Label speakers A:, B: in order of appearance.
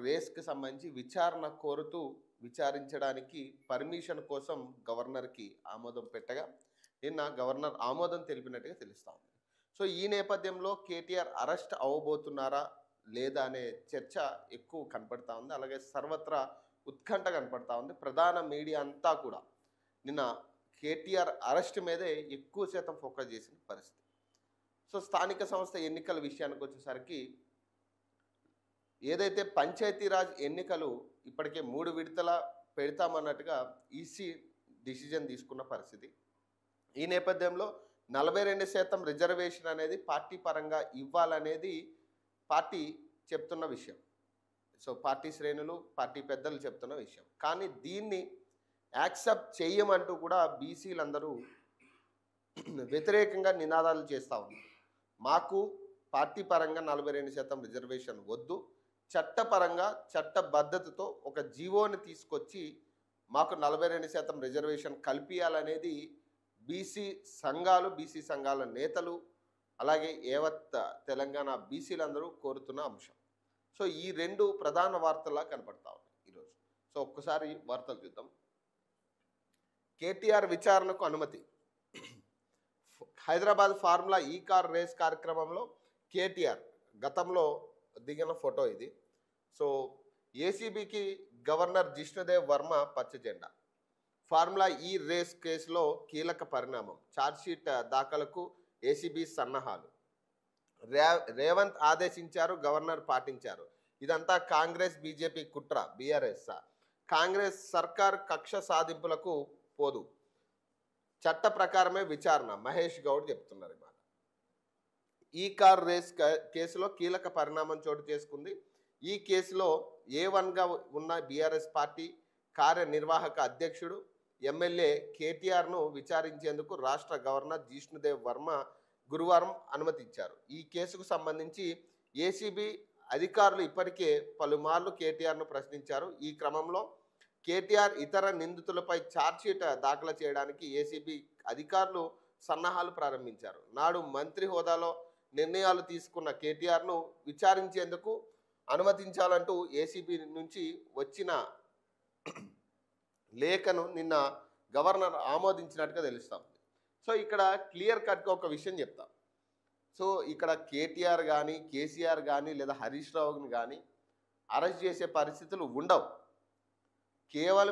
A: రేస్కి సంబంధించి విచారణ కోరుతూ విచారించడానికి పర్మిషన్ కోసం గవర్నర్కి ఆమోదం పెట్టగా నిన్న గవర్నర్ ఆమోదం తెలిపినట్టుగా తెలుస్తూ ఉంది. సో ఈ నేపథ్యంలో కేటీఆర్ అరెస్ట్ అవ్వబోతున్నారా లేదా అనే చర్చ ఎక్కువ కనపడతా ఉంది. అలాగే సర్వత్రా ఉత్కంఠ కనపడతా ఉంది. ప్రధాన మీడియా అంతా కూడా నిన్న కేటీఆర్ అరెస్ట్ మీదే ఎక్కువ శాతం ఫోకస్ చేసిన పరిస్థితి. సో స్థానిక సంస్థ ఎన్నికల విషయానికి వచ్చేసరికి ఏదైతే పంచాయతీరాజ్ ఎన్నికలు ఇప్పటికే 3 విడతల పెడతామన్నట్టుగా ఈసీ డిసిజన్ తీసుకున్న పరిస్థితి. ఈ నేపథ్యంలో 42% రిజర్వేషన్ అనేది పార్టీ పరంగా ఇవ్వాలనేది పార్టీ చెప్తున్న విషయం. సో పార్టీ శ్రేణులు, పార్టీ పెద్దలు చెప్తున్న విషయం. కానీ దీన్ని యాక్సెప్ట్ చేయమంటూ కూడా బీసీలందరూ వ్యతిరేకంగా నినాదాలు చేస్తూ ఉన్నారు. మాకు పార్టీ పరంగా 42% రిజర్వేషన్ వద్దు, చట్టపరంగా చట్టబద్ధతతో ఒక జీవోని తీసుకొచ్చి మాకు 42% రిజర్వేషన్ కల్పించాలనేది బీసీ సంఘాల నేతలు అలాగే యావత్ తెలంగాణ బీసీలందరూ కోరుతున్న అంశం. సో ఈ 2 ప్రధాన వార్తల్లా కనపడతా ఉన్నాయి ఈరోజు. సో ఒక్కసారి వార్తలు చూద్దాం. కేటీఆర్ విచారణకు అనుమతి. హైదరాబాద్ ఫార్ములా ఈ కార్ రేస్ కార్యక్రమంలో కేటీఆర్ గతంలో దిగిన ఫోటో ఇది. సో ఏసీబీకి గవర్నర్ జిష్ణుదేవ్ వర్మ పచ్చ జెండా. ఫార్ములా ఈ రేస్ కేసులో కీలక పరిణామం. ఛార్జ్షీట్ దాఖలకు ఏసీబీ సన్నాహాలు. రేవంత్ ఆదేశించారు, గవర్నర్ పాటించారు. ఇదంతా కాంగ్రెస్ బీజేపీ కుట్ర. బీఆర్ఎస్ కాంగ్రెస్ సర్కార్ కక్ష సాధింపులకు పోదు, చట్ట ప్రకారమే విచారణ. మహేష్ గౌడ్ చెప్తున్నారు. ఇవాళ ఈ కార్ రేస్ కేసులో కీలక పరిణామం చోటు చేసుకుంది. ఈ కేసులో A1గా ఉన్న బీఆర్ఎస్ పార్టీ కార్యనిర్వాహక అధ్యక్షుడు ఎమ్మెల్యే కేటీఆర్ను విచారించేందుకు రాష్ట్ర గవర్నర్ జిష్ణుదేవ్ వర్మ గురువారం అనుమతించారు. ఈ కేసుకు సంబంధించి ఏసీబీ అధికారులు ఇప్పటికే పలుమార్లు కేటీఆర్ను ప్రశ్నించారు. ఈ క్రమంలో కేటీఆర్ ఇతర నిందితులపై ఛార్జ్షీట్ దాఖలు చేయడానికి ఏసీబీ అధికారులు సన్నాహాలు ప్రారంభించారు. నాడు మంత్రి హోదాలో నిర్ణయాలు తీసుకున్న కేటీఆర్ను విచారించేందుకు అనుమతించాలంటూ ఏసీబీ నుంచి వచ్చిన లేఖను నిన్న గవర్నర్ ఆమోదించినట్టుగా తెలుస్తూ ఉంది. సో ఇక్కడ క్లియర్ కట్గా ఒక విషయం చెప్తా. సో ఇక్కడ కేటీఆర్ కానీ కేసీఆర్ కానీ లేదా హరీష్ రావుని కానీ అరెస్ట్ చేసే పరిస్థితులు ఉండవు. కేవలం